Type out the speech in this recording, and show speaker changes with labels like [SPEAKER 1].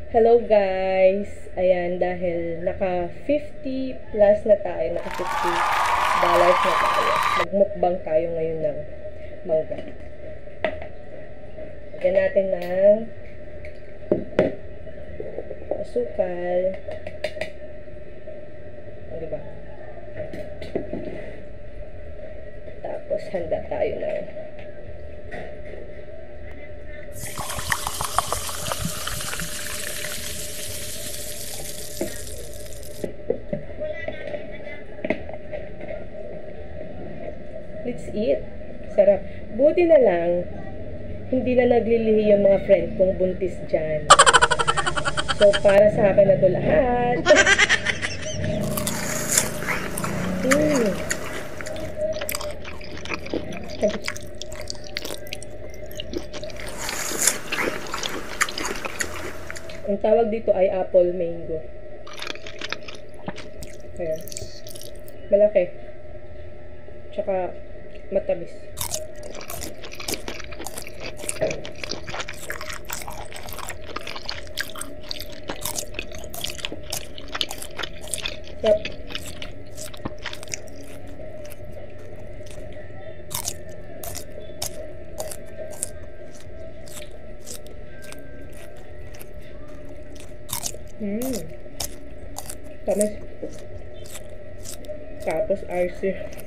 [SPEAKER 1] Hello guys! Ayan, dahil naka 50 plus na tayo, naka $50 na tayo. Magmukbang tayo ngayon ng mangga. Lagyan natin ng asukal. Diba? Tapos handa tayo ng let's eat. Sarap. Buti na lang, hindi na naglilihi yung mga friend kong buntis dyan. So, para sa akin na to lahat. Ang tawag dito ay apple mango. Ayan. Malaki. Tsaka matamis. Sarap. Tamis. Tapos ice.